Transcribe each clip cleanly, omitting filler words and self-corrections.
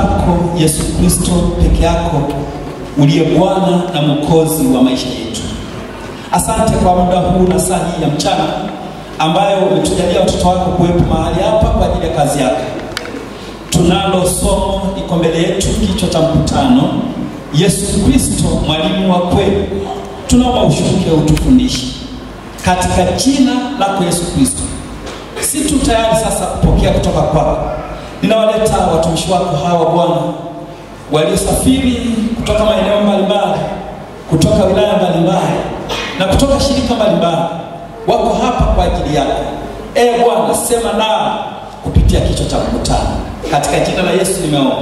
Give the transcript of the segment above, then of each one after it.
pako Yesu Kristo peke yako uliye Bwana na Mwokozi wa maisha yetu. Asante kwa muda huu na saa hii ya mchana ambayo umetujalia watoto wako kuwepo mahali hapa kwa ajili ya kazi yako. Tunalo somo liko mbele yetu, kichwa cha mkutano, Yesu Kristo mwalimu wa kweli. Tunaomba ushuke utufundishe katika jina lako Yesu Kristo. Si tu tayari sasa kupokea kutoka kwako. Ninawaleta watumishi wako hawa Bwana waliosafiri kutoka maeneo mbalimbali, kutoka wilaya mbalimbali na kutoka shirika mbalimbali. Wako hapa kwa ajili yako. Bwana, sema nao kupitia kichwa cha mkutano. Katika jina la Yesu nimeomba.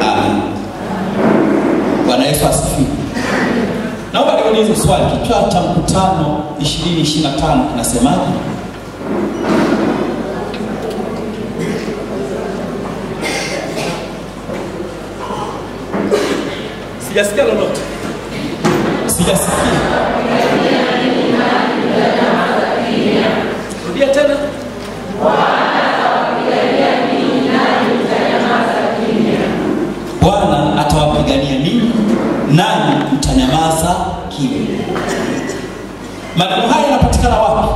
Amen. Bwana Yesu asifiwe. Naomba niulize swali, kichwa cha mkutano 2025 kinasemaje? Sijasikia lolote. Sijasikia. Rudia tena. Bwana atawapigania ninyi nanyi mtanyamaza kimya. Maneno haya yanapatikana wapi?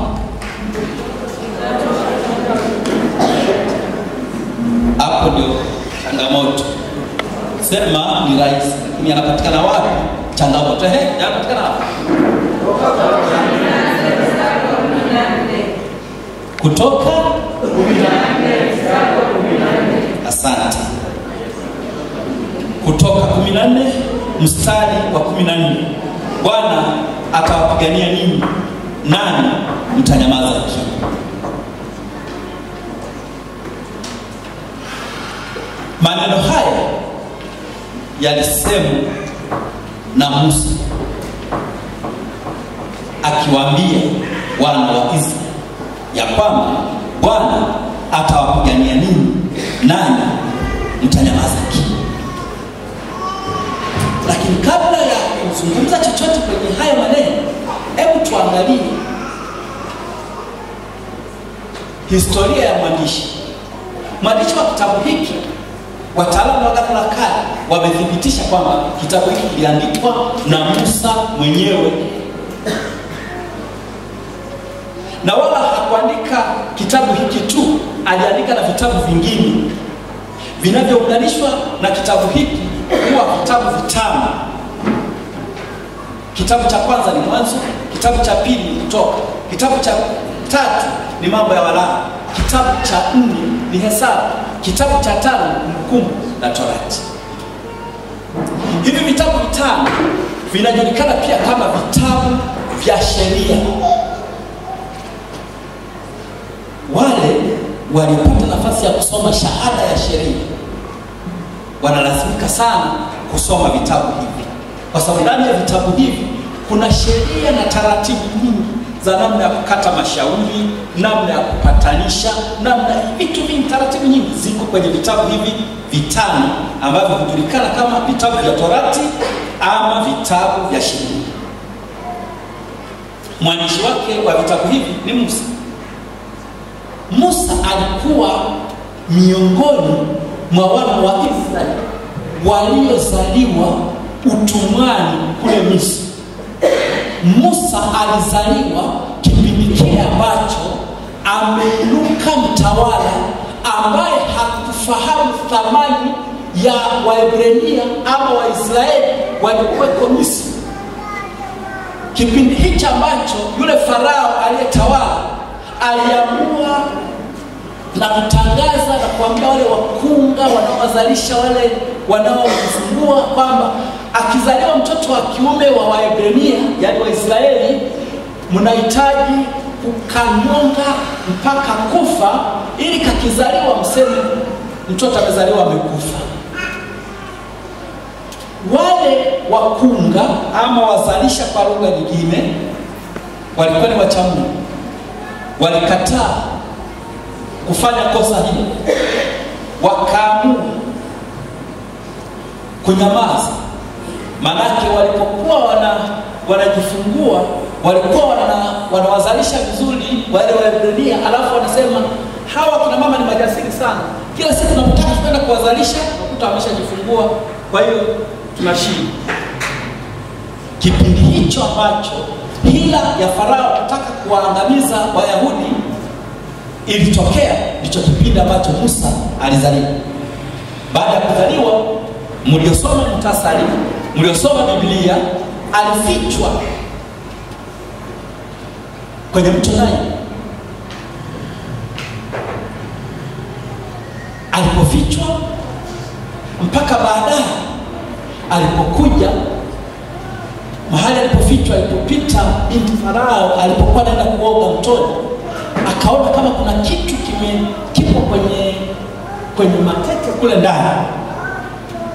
Hapo ndio changamoto. Sema ni rahisi, lakini yanapatikana wapi? Changamoto yanapatikana wapi? Kutoka 14. Asante. Kutoka 14 mstari wa 14. Bwana atawapigania ninyi nani mtanyamaza kimya. Maneno haya yalisemwa na Musa akiwaambia wana wa Israeli ya kwamba Bwana atawapigania ninyi nani mtanyamaza kimya. Lakini kabla ya kuzungumza chochote kwenye haya maneno, hebu tuangalie historia ya mwandishi. Mwandishi wa kitabu hiki, wataalamu wa Agano la Kale wamethibitisha kwamba kitabu hiki kiliandikwa na Musa mwenyewe. Na wala hakuandika kitabu hiki tu, aliandika na vitabu vingine vinavyounganishwa na kitabu hiki kuwa vitabu vitano. Kitabu cha kwanza ni Mwanzo, kitabu cha pili ni Kutoka, kitabu cha tatu ni Mambo ya Walawi, kitabu cha 4 ni Hesabu, kitabu cha 5 ni Kumbukumbu na Torati. Hivi vitabu vitano vinajulikana pia kama vitabu vya sheria. Wale walipata nafasi ya kusoma shahada ya sheria wanalazimika sana kusoma vitabu hivi, kwa sababu ndani ya vitabu hivi kuna sheria na taratibu nyingi za namna ya kukata mashauri, namna ya kupatanisha, namna vitu vingi, taratibu nyingi ziko kwenye vitabu hivi vitano ambavyo hujulikana kama vitabu vya Torati ama vitabu vya sheria. Mwandishi wake wa vitabu hivi ni Musa. Musa alikuwa miongoni mwa wana wa Israeli waliozaliwa utumwani kule Misri. Musa alizaliwa kipindi kile ambacho ameinuka mtawala ambaye hakufahamu thamani ya Waebrania ama Waisraeli waliokuwa Misri. Kipindi hicho ambacho yule Farao aliyetawala aliamua na kutangaza na kuambia wale wakunga wanaowazalisha wale wanaojifungua kwamba akizaliwa mtoto wa kiume wa Waebrania, yani Waisraeli, mnahitaji kukanyonga mpaka kufa, ili kakizaliwa mseme mtoto amezaliwa amekufa. Wale wakunga ama wazalisha kwa lugha nyingine walikuwa ni wacha Mungu. Walikataa kufanya kosa hili, wakaamua kunyamaza. Manake walipokuwa wanajifungua walikuwa wanawazalisha vizuri wale Waebrania, alafu wanasema hawa kina mama ni majasiri sana. Kila siku tunapotaka kwenda kuwazalisha mtoto ameshajifungua, kwa hiyo tunashinda. Kipindi hicho ambacho hila ya Farao kutaka kuwaangamiza Wayahudi ilitokea, ndicho kipindi ambacho Musa alizaliwa. Baada ya kuzaliwa, mliosoma muhtasari, mliosoma Biblia, alifichwa kwenye mto Naili. Alipofichwa mpaka baadaye alipokuja mahali alipofichwa, alipopita binti Farao alipokuwa anaenda kuoga mtoni, akaona kama kuna kitu kipo kwenye matete kule ndani.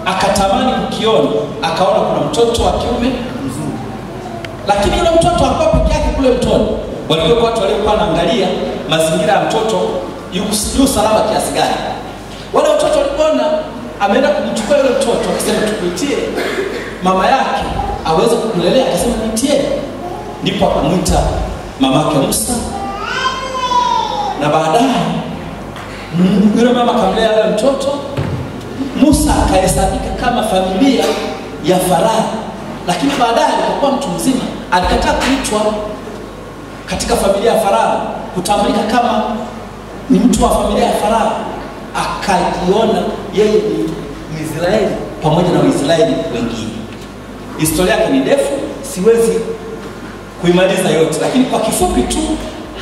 Akatamani kukiona, akaona kuna mtoto wa kiume mzuri. Lakini yule mtoto alikuwa peke yake kule mtoni. Walikuwa watu waliokuwa wanaangalia mazingira ya mtoto yu salama kiasi gani. Wale watoto walipoona ameenda kumchukua yule mtoto, akasema tukuitie mama yake aweze kumlelea, akasema nitie. Ndipo akamwita mamake Musa, na baadaye yule mama akamlea yule mtoto. Musa akahesabika kama familia ya Farao, lakini baadaye alipokuwa mtu mzima alikataa kuitwa katika familia ya Farao, kutambulika kama ni mtu wa familia ya Farao. Akajiona yeye ni Israeli pamoja na Waisraeli wengine. Historia yake ni ndefu, siwezi kuimaliza yote, lakini kwa kifupi tu,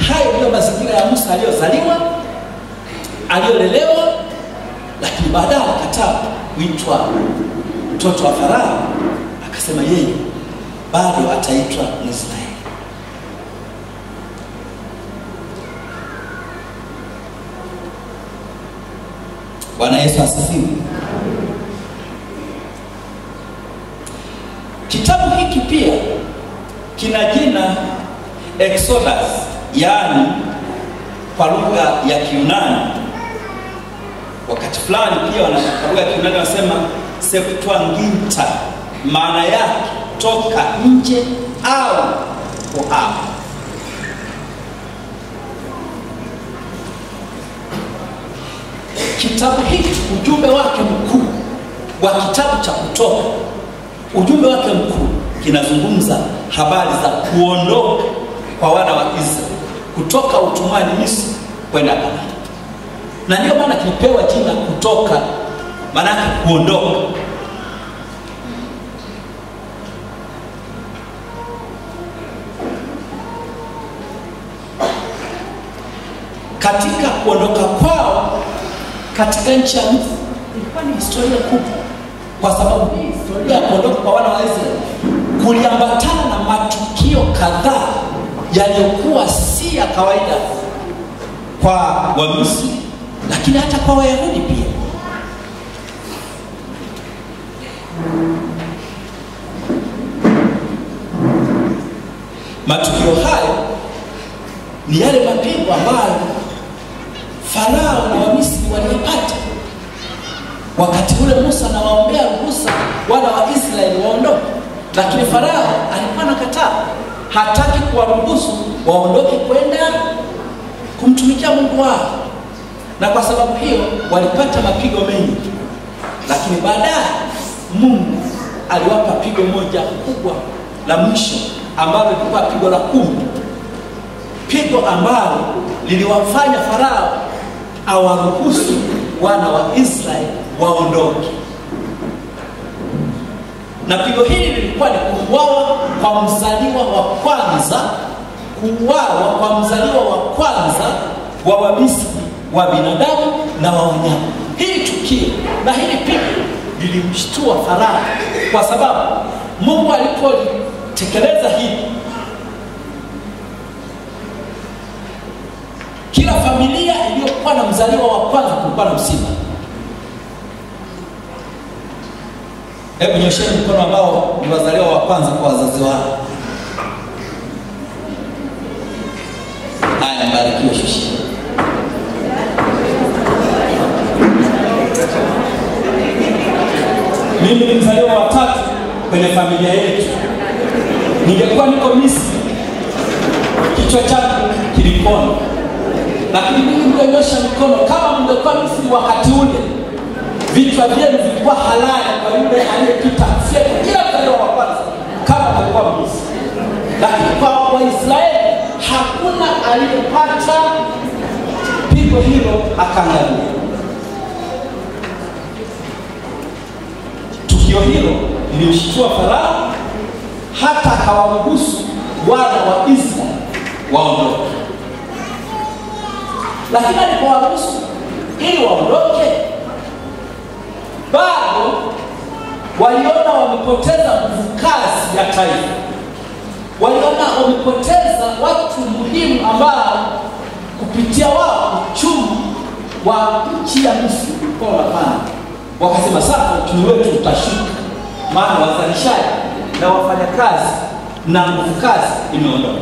hayo ndio mazingira ya Musa aliyozaliwa, aliyolelewa, lakini baadaye akakataa kuitwa mtoto wa Farao, akasema yeye bado ataitwa Israeli. Bwana Yesu asifiwe. Kitabu hiki pia kina jina Exodus, yaani kwa lugha ya Kiyunani. Wakati fulani pia kwa lugha ya Kiyunani wanasema Septuaginta, maana yake toka nje au kuhama. Kitabu hiki, ujumbe wake mkuu wa kitabu cha Kutoka, ujumbe wake mkuu kinazungumza habari za kuondoka kwa wana wa Israeli kutoka utumwani Misri kwenda Kanaani. Na ndio maana kilipewa jina Kutoka, maana yake kuondoka. Katika kuondoka kwao katika nchi ya Misri ilikuwa ni historia kubwa, kwa sababu hii historia ya kuondoka kwa wana wa Israeli kuliambatana na matukio kadhaa yaliyokuwa si ya kawaida kwa Wamisri, lakini hata kwa Wayahudi pia. Matukio hayo ni yale mapigo ambayo Farao na Wamisri waliyapata wakati ule Musa anawaombea ruhusa wana wa Israeli waondoke, lakini Farao alikuwa anakataa, hataki kuwaruhusu waondoke kwenda kumtumikia Mungu wao. Na kwa sababu hiyo walipata mapigo mengi, lakini baadaye Mungu aliwapa pigo moja kubwa la mwisho, ambalo lilikuwa pigo la 10, pigo ambalo liliwafanya Farao awaruhusu wana wa Israeli waondoke. Na pigo hili lilikuwa ni kuuawa kwa mzaliwa wa kwanza, kuuawa kwa mzaliwa wa kwanza wa Wamisri, wa binadamu na wa wanyama. Hili tukio na hili pigo lilimshtua Farao, kwa sababu Mungu alipotekeleza hili, kila familia iliyokuwa na mzaliwa wa kwanza kulikuwa na msiba. Hebu nyosheni mkono ambao ni wazaliwa wa kwanza kwa wazazi wao. Haya, mbarikiwe shushi. Mimi ni mzaliwa wa 3 kwenye familia yetu. Ningekuwa niko Misri, kichwa changu kilipona. Lakini mimi mlionyosha mikono, kama mngekuwa Misri wakati ule, vichwa vyenu vilikuwa halali kwa yule aliyepita fyeka kila mzaliwa wa kwanza kama alikuwa mwizi. Lakini kwa Waisraeli hakuna aliyepata pigo hilo akaangamia. Tukio hilo lilimshtua Farao hata akawaruhusu wana wa Israeli waondoke. Lakini alipowaruhusu ili waondoke, bado waliona wamepoteza nguvu kazi ya taifa. Waliona wamepoteza watu muhimu ambao kupitia wao uchumi wa nchi ya Misri kwa mapana. Wakasema sasa uchumi wetu utashuka, maana wazalishaji na wafanyakazi na nguvu kazi imeondoka.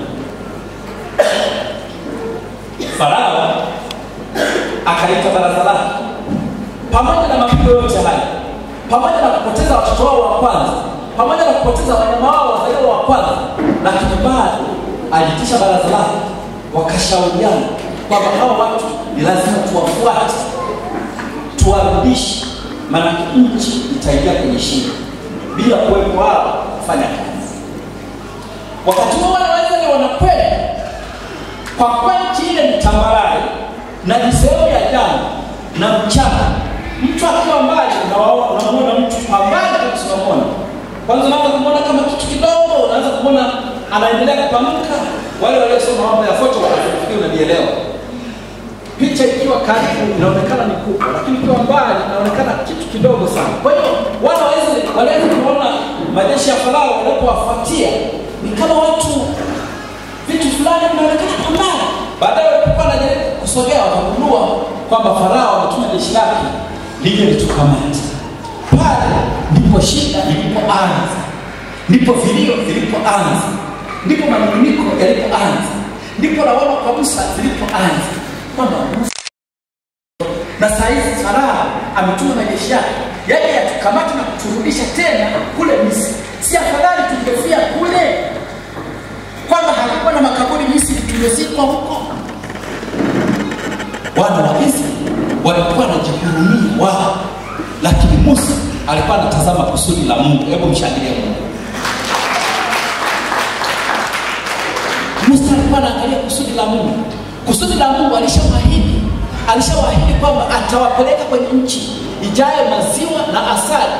Farao akaita baraza lake, pamoja na mapigo yote haya, pamoja na kupoteza watoto wao wa kwanza, pamoja na kupoteza wanyama wao wazaliwa wa kwanza, lakini bado alitisha baraza lake, wakashauriana kwamba hawa watu ni lazima tuwafuate, tuwarudishe, maana nchi itaingia kwenye shida bila kuwepo wao kufanya kazi. Wakati huo wale Waisraeli wanakwenda, kwa kuwa nchi ile ni tambarare na ni sehemu ya jangwa na mchanga, mtu akiwa mbali unamuona mtu kwa mbali unamuona. Kwanza unaanza kumuona kama kitu kidogo, unaanza kumuona anaendelea kupanuka. Wale waliosoma mambo ya foto wanafikiri unanielewa. Picha ikiwa karibu inaonekana ni kubwa, lakini ikiwa mbali inaonekana kitu kidogo sana. Kwa hiyo wale waliweza kuona majeshi ya Farao walipowafuatia ni kama watu, vitu fulani vinaonekana kwa mbali. Baadaye walipokuwa wanajaribu kusogea, wakagundua kwamba Farao ametuma jeshi lake lije litukamate. Pale ndipo shida ilipoanza, ndipo vilio vilipoanza, ndipo manunguniko yalipoanza, ndipo lawama kwa Musa zilipoanza, kwamba Musa na saizi Farao ametuma majeshi yake yaje yatukamate na kuturudisha tena kule Misri. Si afadhali tungefia kule, kwamba hakuwa na makaburi Misri tulizikwa huko? Wana wa Israeli walikuwa wanajihurumia wao, lakini Musa alikuwa anatazama kusudi la Mungu. Hebu mshangilie Mungu. Musa alikuwa anaangalia kusudi la Mungu. Kusudi la Mungu alishawaahidi kwamba atawapeleka kwenye nchi ijayo maziwa na asali,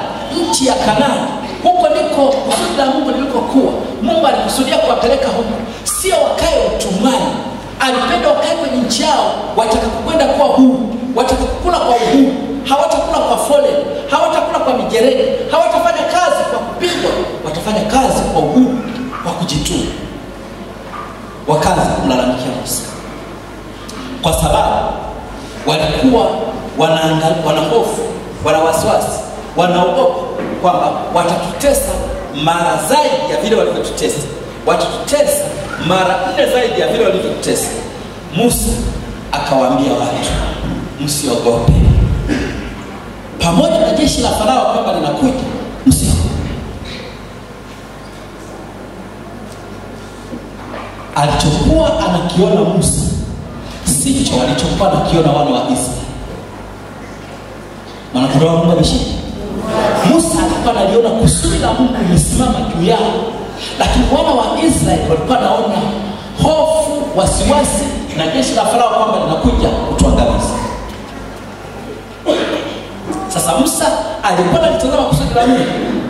nchi ya Kanaani. Huko ndiko kusudi la Mungu lilikokuwa. Mungu alikusudia kuwapeleka huko, sio wakae utumwani. Alipenda wakae kwenye nchi yao, watakapokwenda kuwa huru, watakakula kwa uhuru, hawatakula kwa foleni, hawatakula kwa mijeredi, hawatafanya kazi kwa kupigwa, watafanya kazi kwa uhuru, kwa kujituma. Wakaanza kumlalamikia Musa kwa sababu walikuwa wana hofu, wana wasiwasi, wanaogopa kwamba watatutesa mara zaidi ya vile walivyotutesa, watatutesa mara 4 zaidi ya vile walivyotutesa. Musa akawaambia watu, msiogope, pamoja na jeshi la Farao kwamba linakuja, msiogope. Alichokuwa anakiona Musa sicho alichokuwa anakiona wana wa Israeli. Maana kwa Mungu ameshinda. Musa alikuwa analiona kusudi la Mungu limesimama juu yao, lakini wana wa Israeli walikuwa wanaona hofu, wasiwasi na jeshi la Farao kwamba linakuja kutuangamiza. Sasa Musa alikuwa anatazama kusudi la Mungu,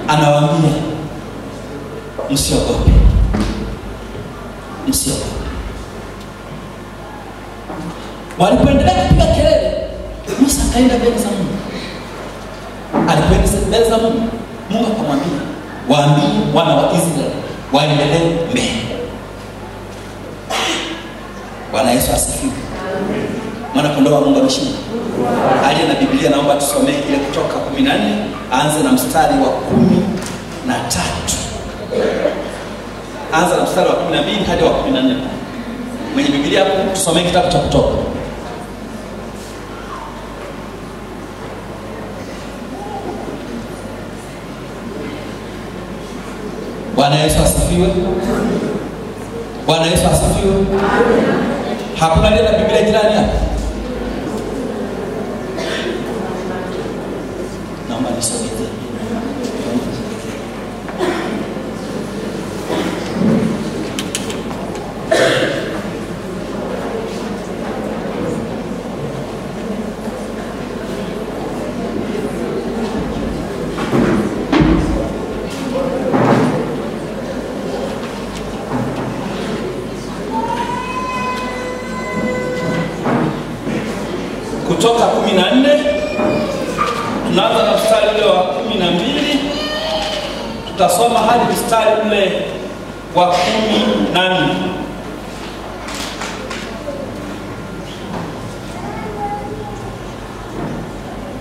anawaambia msiogope, msiogope. Walipoendelea kupiga kelele, Musa akaenda mbele za Mungu. Alipoenda mbele za Mungu, Mungu akamwambia, waambie wana wa Israeli waendelee mbele. Bwana Yesu asifiwe. Mwana kondoo wa Mungu ameshinda. Aliye na Biblia naomba tusomee ile Kutoka 14, aanze na mstari wa 13. Anza na mstari wa 12 hadi wa 14. Mwenye Biblia hapo tusomee kitabu cha Kutoka. Bwana Yesu asifiwe. Bwana Yesu asifiwe. Hakuna ile Biblia jirani hapa. nisogeze. Kutoka 14 tunaanza na mstari ule wa 12, tutasoma hadi mstari ule wa 14.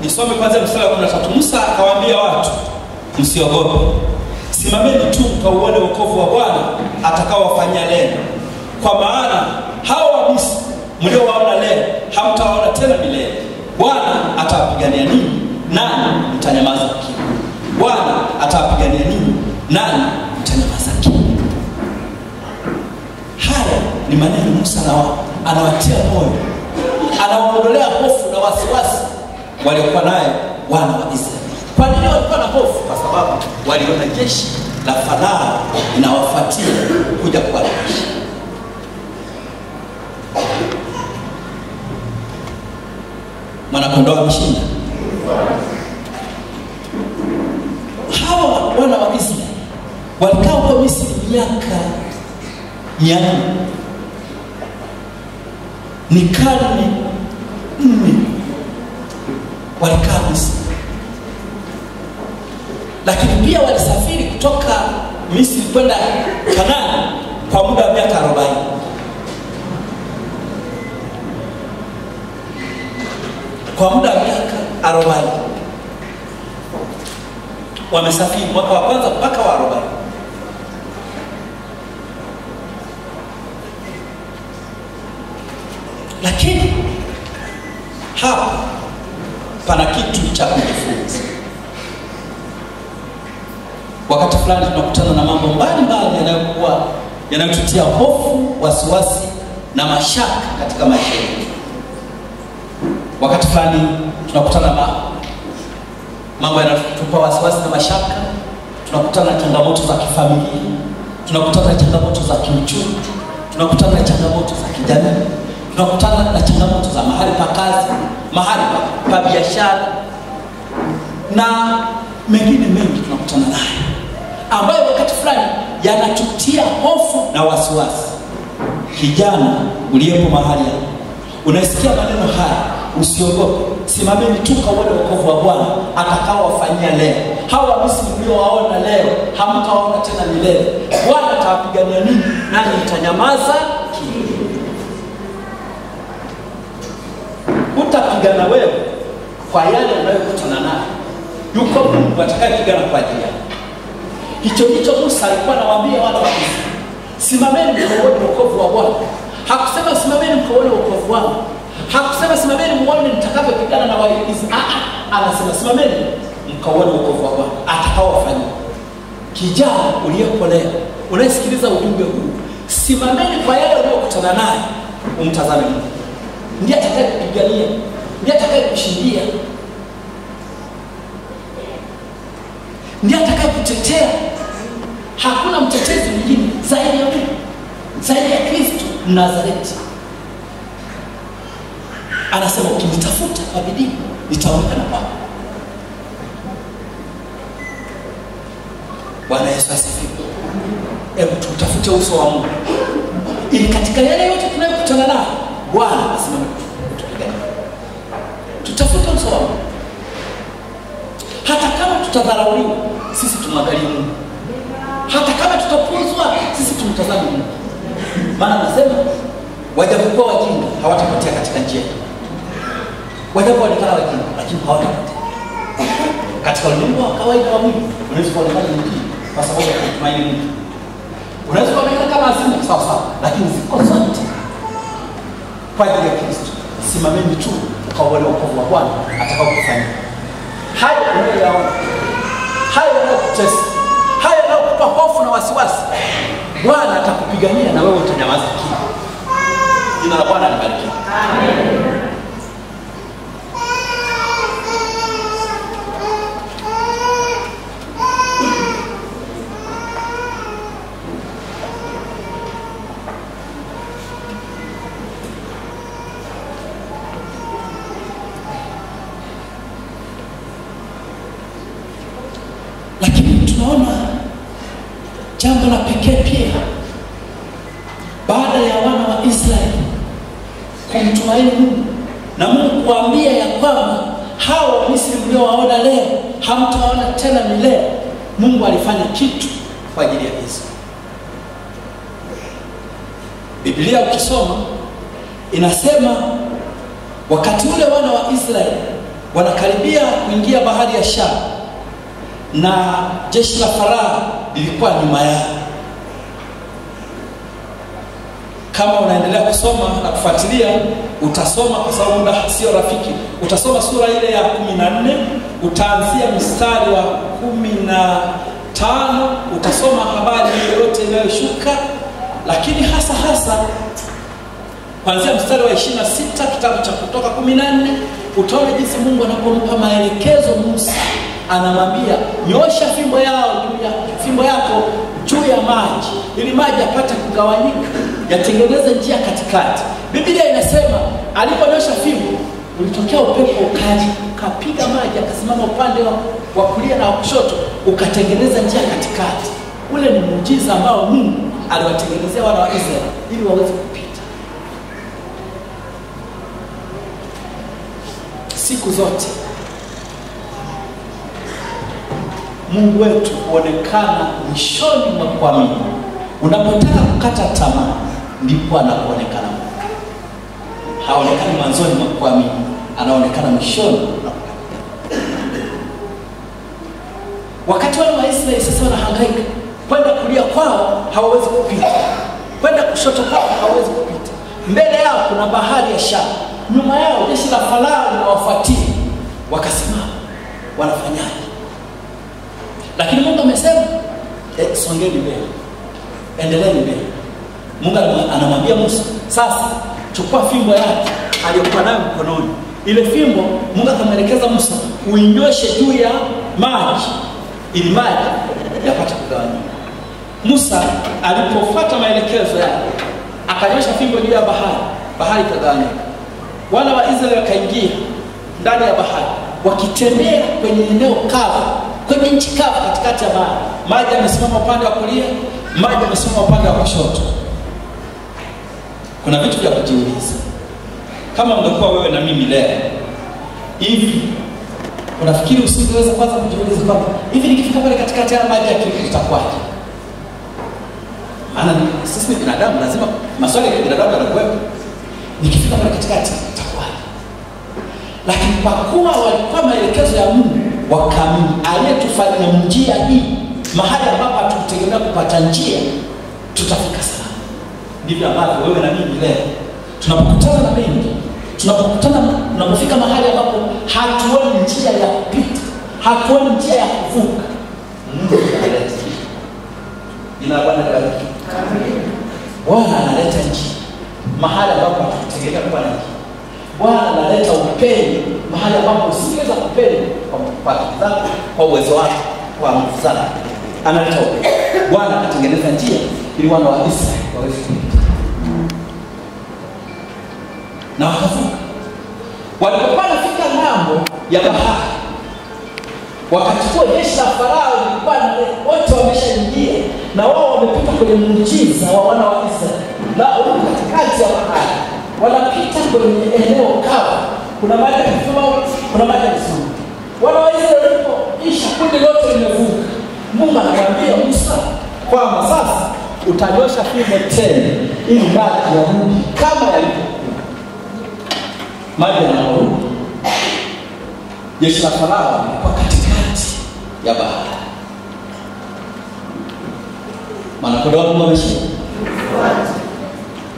Nisome kwanza mstari wa 13. Musa akawaambia watu, msiogope, simameni tu mkauone wokovu wa Bwana atakaowafanyia leo, kwa maana hao wa Misri mliowaona leo hamtawaona tena milele. Bwana atawapigania ninyi, nani mtanyamaza kimya. Bwana atawapigania ninyi, nani mtanyamaza kimya. Haya ni maneno Musa anawatia moyo, anawaondolea hofu na wasiwasi waliokuwa naye wana wa Israeli. Kwa nini walikuwa na hofu? Kwa sababu waliona jeshi la Farao linawafuatia kuja kuwarejesha. Mwanakondoo ameshinda. Hawa wana wa Israeli walikaa huko Misri miaka 400. Ni karne 4 walikaa Misri. Lakini pia walisafiri kutoka Misri kwenda Kanaani kwa muda wa miaka 40. Kwa muda wa miaka 40 wamesafiri, mwaka wa kwanza mpaka wa 40. Lakini hapa pana kitu cha kujifunza. Wakati fulani tunakutana na mambo mbalimbali yanayotutia hofu, wasiwasi na mashaka katika maisha yetu. Wakati fulani tunakutana na mambo yanatupa wasiwasi na mashaka, tunakutana na changamoto za kifamilia, tunakutana na changamoto za kiuchumi, tunakutana na changamoto za kijamii, tunakutana na changamoto za mahali pa kazi, mahali pa biashara na mengine mengi tunakutana nayo, ambayo wakati fulani yanatutia hofu na wasiwasi. Kijana uliyepo mahali hapa, unasikia maneno haya, usiogope, simameni tu kauone wokovu wa Bwana atakaowafanyia leo. Hawa Misri mliowaona leo hamtawaona tena milele. Bwana atawapigania ninyi, nani mtanyamaza kimya. Utapigana wewe kwa yale unayokutana nayo. Yuko Mungu atakayepigana kwa ajili yako. Hicho Musa alikuwa anawaambia watu wa Misri, simameni mkauone wokovu wa Bwana. Hakusema simameni mkauone wokovu wangu. Hakusema simameni muone nitakapopigana na Waisraeli. Anasema simameni mkauone wokovu wa Bwana atakaowafanyia. Kijana uliyeko leo, unayesikiliza ujumbe huu, simameni kwa yale unayokutana naye, umtazame Mungu. Ndiye atakayekupigania, ndiye atakayekushindia, ndiye atakayekutetea. Hakuna mtetezi mwingine zaidi ya Mungu, zaidi ya Kristo Mnazareti. Anasema ukinitafuta kwa bidii nitaonekana kwako. Bwana Yesu asifiwe. Hebu tutafute uso wa Mungu, ili katika yale yote tunayokutana nayo Bwana asimame kutupigania. Tutafute uso wa Mungu. Hata kama tutadharauliwa, sisi tumwangalie Mungu. Hata kama tutapuzwa, sisi tumtazame Mungu. Maana anasema wajapokuwa wajinga hawatapotea katika njia. Wajapoonekana wajinga lakini hawatapotea. Katika ulimwengu wa kawaida wa mwili unaweza kuonekana mjinga kwa sababu ya kutumaini Mungu. Unaweza kuonekana kama azima sawa sawa, lakini ziko zote kwa ajili ya Kristo. Simameni tu ukauone wokovu wa Bwana atakaokufanyia. Hayo unayoyaona, hayo yanayokutesa, hayo yanayokupa hofu na wasiwasi, Bwana atakupigania na wewe utanyamaza kimya. Jina la Bwana libarikiwe. Amen. Jambo la pekee pia, baada ya wana wa Israeli kumtumaini Mungu na Mungu kuambia ya kwamba hawa Misri mliowaona leo hamtaona tena milele, Mungu alifanya kitu kwa ajili ya Israeli. Biblia ukisoma inasema wakati ule wana wa Israeli wanakaribia kuingia bahari ya Shamu na jeshi la Farao lilikuwa nyuma yao. Kama unaendelea kusoma na kufuatilia, utasoma kwa sababu muda sio rafiki. Utasoma sura ile ya 14, utaanzia mstari wa 15, utasoma habari yote inayoshuka, lakini hasa kuanzia mstari wa 26 kitabu cha Kutoka 14, utaona jinsi Mungu anapompa maelekezo Musa. Anamwambia nyosha fimbo yako juu ya maji ili maji yapate kugawanyika, yatengeneze njia katikati. Biblia inasema aliponyosha fimbo, ulitokea upepo ukaja ukapiga maji akasimama upande wa kulia na wa kushoto, ukatengeneza njia katikati. Ule ni muujiza ambao Mungu aliwatengenezea wana wa Israeli ili waweze kupita. Siku zote Mungu wetu huonekana mwishoni mwa kuamini. Unapotaka kukata tamaa, ndipo anakuonekana. Haonekani mwanzoni mwa kuamini, anaonekana mwishoni. Wakati wana wa Israeli sasa wanahangaika, kwenda kulia kwao hawawezi kupita, kwenda kushoto kwao hawawezi kupita. Mbele yao kuna bahari ya Shamu, nyuma yao jeshi la Farao linawafuatia. Wakasimama, wanafanyaje? Lakini Mungu amesema songeni mbele, endeleeni mbele. Mungu anamwambia Musa, sasa chukua fimbo yake aliyokuwa nayo mkononi. Ile fimbo Mungu akamwelekeza Musa uinyoshe juu ya maji ili maji yapate kugawanyika. Musa alipofuata maelekezo yake akanyosha fimbo juu ya bahari ikagawanyika. Wana wa Israeli wakaingia ndani ya bahari wakitembea kwenye eneo kavu, kwenye nchi kavu katikati ya bahari. Maji yamesimama upande wa kulia, maji yamesimama upande wa kushoto. Kuna vitu vya kujiuliza. Kama ungekuwa wewe na mimi leo hivi, unafikiri usingeweza kwanza kujiuliza kwamba hivi nikifika pale katikati ya maji itakuwaje? Maana sisi ni binadamu, lazima maswali ya binadamu yanakuwepo. Nikifika pale katikati itakuwaje? Lakini kwa kuwa walikuwa maelekezo ya Mungu, wakaamini aliyetufanya njia hii, mahali ambapo hatukutegemea kupata njia, tutafika salama. Ndivyo ambavyo wewe na mimi leo tunapokutana na mengi, tunapofika mahali ambapo hatuoni njia ya kupita, hatuoni njia ya kuvuka, Mungu analeta njia. Jina la Bwana libarikiwe. Amen. Bwana analeta njia mahali ambapo hatukutegemea kuwa na njia. Bwana analeta upenyo mahali ambapo usingeweza kupenya kwa akili zako, kwa uwezo wako, kwa nguvu zako. Analeta upenyo. Bwana akatengeneza njia ili wana wa Israeli waweze kupita. Na wakavuka. Walipokuwa wanafika ng'ambo ya bahari, wakati huo jeshi la Farao lilikuwa wote wameshaingia na wao wamepita kwenye muujiza wa wana wa Israeli. Na huko katikati ya bahari wanapita kwenye eneo kavu. Kuna maji ya kifua, kuna maji ya kisumu. Wana wa Israeli walipoisha kundi lote limevuka, Mungu anamwambia Musa kwamba sasa utanyosha fimbo tena ili maji yarudi kama yalivyokuwa. Maji yanarudi. Jeshi la Farao lilikuwa katikati ya bahari. Manakodo wa Mungu wameshinda.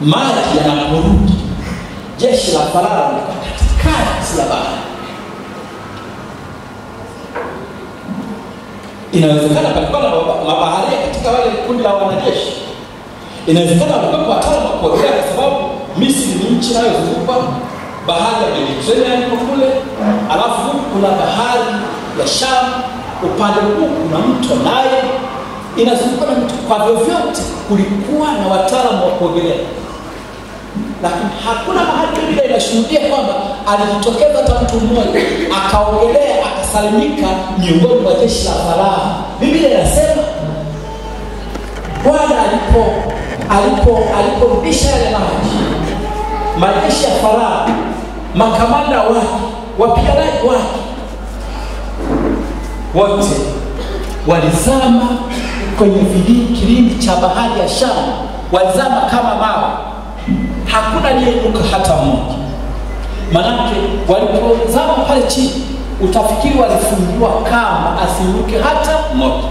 Maji yanaporudi, jeshi la Farao lilikuwa katikati ya bahari. Inawezekana palikuwa na mabaharia katika wale kundi la wanajeshi. Inawezekana walikuwa wataalamu wa kuogelea kwa sababu Misri ni nchi inayozungukwa bahari ya Mediterranean kule, alafu kuna bahari ya Shamu, upande huu kuna mto Nile, inazunguka na mto. Kwa vyovyote kulikuwa na wataalamu wa kuogelea. Lakini hakuna mahali Biblia inashuhudia kwamba alijitokeza hata mtu mmoja akaogelea akasalimika miongoni mwa jeshi la Farao. Biblia inasema Bwana aliporudisha yale maji, majeshi ya Farao, makamanda wake, wapiganaji wake wote walizama kwenye kilindi cha bahari ya Shamu, walizama kama mawe. Hakuna aliyeinuka hata mmoja. Manake walipozama pale chini, utafikiri walifungiwa kama asiinuke hata mmoja.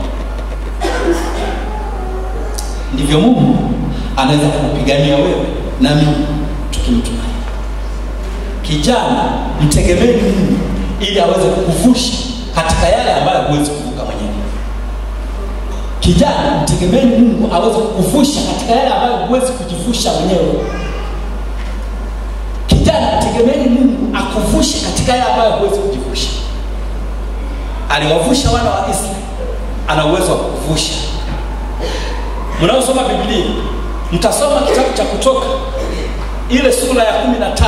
Ndivyo Mungu anaweza kukupigania wewe na mimi tukimtumaini. Kijana, mtegemee Mungu ili aweze kukuvusha katika yale ambayo huwezi kuvuka mwenyewe. Kijana, mtegemee Mungu aweze kukuvusha katika yale ambayo huwezi kujivusha mwenyewe. Kijana, mtegemee Mungu akuvushe katika yale ambayo huwezi kujivusha. Aliwavusha wana wa Israeli, ana uwezo wa kukuvusha. Mnaosoma Biblia, mtasoma kitabu cha Kutoka ile sura ya 15.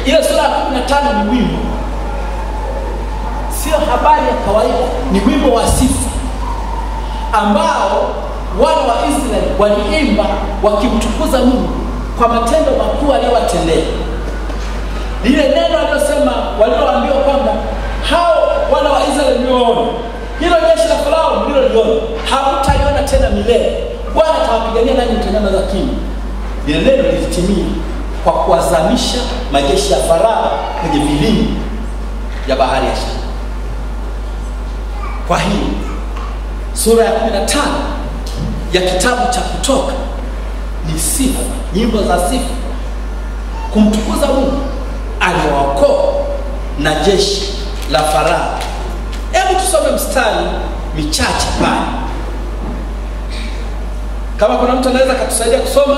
Ile sura ya 15 ni wimbo. Sio habari ya kawaida, ni wimbo wa sifa ambao wana wa Israeli waliimba wakimtukuza Mungu kwa matendo makuu aliyowatendea. Lile neno aliyosema walioambiwa kwamba hao wana wa Israeli mlioona, hilo jeshi la Farao mliloliona, hamtaliona tena milele. Bwana atawapigania nanyi mtanyama za kimi. Lile neno lilitimia kwa kuwazamisha majeshi ya Farao kwenye vilindi ya bahari ya Shamu. Kwa hiyo sura ya 15 ya kitabu cha Kutoka ni sifa, nyimbo za sifa kumtukuza Mungu aliyewaokoa na jeshi la Farao. Hebu tusome mstari michache pale. Kama kuna mtu anaweza kutusaidia kusoma,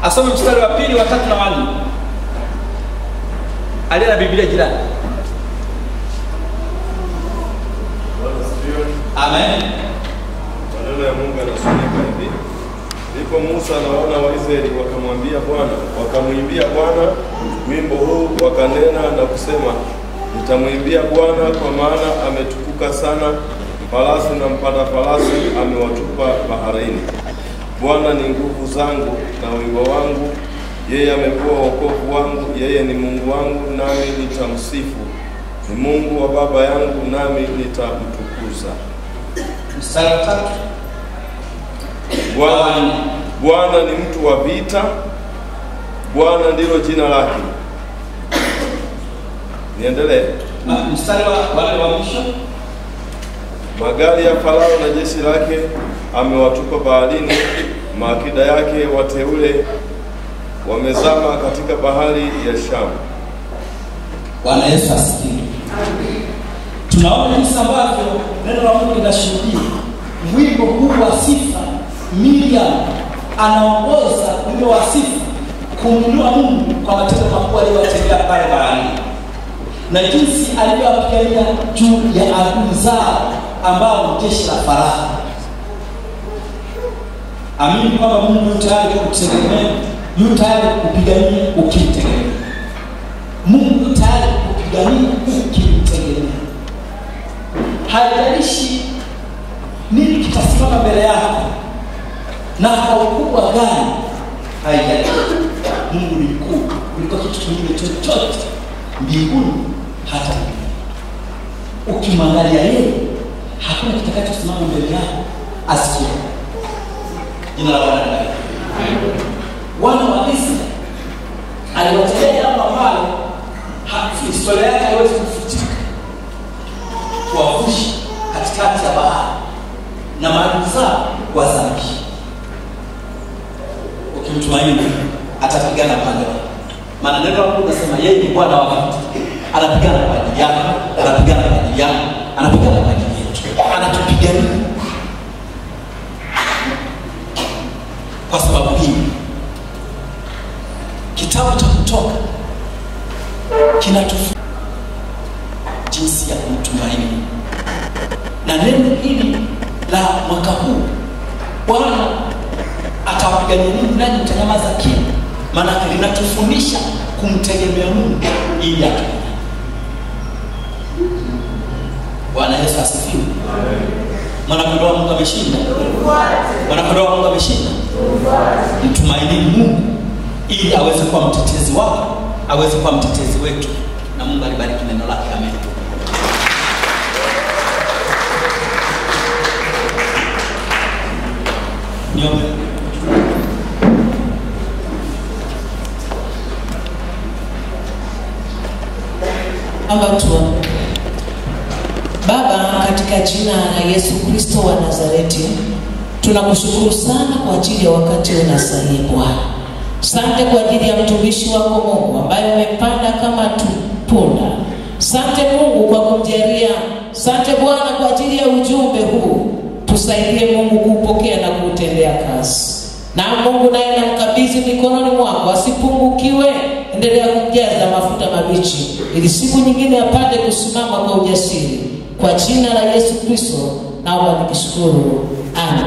asome mstari wa 2, wa 3 na 4. Aliye na Biblia jirani. Amen. Maneno ya Mungu yanasomeka hivi: ndipo Musa na wana wa Israeli wakamwimbia Bwana wimbo huu, wakanena na kusema, nitamwimbia Bwana kwa maana ametukuka sana, farasi na mpanda farasi amewatupa baharini. Bwana ni nguvu zangu na wimbo wangu, yeye amekuwa wokovu wangu, yeye ni Mungu wangu nami nitamsifu, ni Mungu wa baba yangu nami nitamtukuza. Mstari wa 3. Bwana ni mtu wa vita, Bwana ndilo jina lake. Niendelee. Mstari wa mwisho. Magari ya Farao na jeshi lake amewatupa baharini, maakida yake wateule wamezama katika bahari ya Shamu. Bwana Yesu asifiwe. Tunaona jinsi ambavyo neno la Mungu linashuhudia wimbo huu wa sifa. Miriam anaongoza wimbo wa sifa kumwinua Mungu kwa matendo makuu aliyowatendea pale baharini, na jinsi alivyowapigania juu ya adui zao ambao ni jeshi la Farao. Amini kwamba Mungu yu tayari kukutegemea, yu tayari kukupigania ukimtegemea. Mungu yu tayari kukupigania ukimtegemea. Haijalishi nini kitasimama mbele yako na kwa ukubwa gani, haijalishi. Mungu ni mkuu kuliko kitu kingine chochote mbinguni hata duniani. Ukimwangalia yeye, hakuna kitakachosimama mbele yako asikie. Jina la Bwana libarikiwe. Wana wa Israeli aliwatendea jambo ambalo historia yake haiwezi kufutika, kuwavusha katikati ya bahari na maadui zao wazamisha. Ukimtumaini atapigana pande wako. Maana neno la Mungu linasema yeye ni Bwana wa vita. Anapigana kwa ajili yako, anapigana kwa ajili yako, anapigana kwa ajili yetu. Anatupigania. Kwa sababu hii kitabu cha Kutoka kinatufundisha jinsi ya kumtumaini. Na neno hili la mwaka huu, Bwana atawapigania Mungu nanyi mtanyamaza kimya, maana linatufundisha kumtegemea Mungu ili atuponye. Bwana Yesu asifiwe. Mwanakondoo wa Mungu ameshinda. Mwanakondoo wa Mungu ameshinda. Mtumaini Mungu ili aweze kuwa mtetezi wako, aweze kuwa mtetezi wetu, na Mungu alibariki neno lake. Amen. Niombe. Baba, katika jina la Yesu Kristo wa Nazareti, tunakushukuru sana kwa ajili ya wakati unasalia Bwana. Asante kwa ajili ya mtumishi wako Mungu ambaye amepanda kama tunda. Asante Mungu kwa kumjalia. Asante Bwana kwa ajili ya ujumbe huu. Tusaidie Mungu kupokea na kutendea kazi. Na Mungu naye namkabidhi mikononi mwako, asipungukiwe. Endelea kumjaza mafuta mabichi ili siku nyingine apate kusimama kwa ujasiri. Kwa jina la Yesu Kristo naomba nikishukuru. Amen.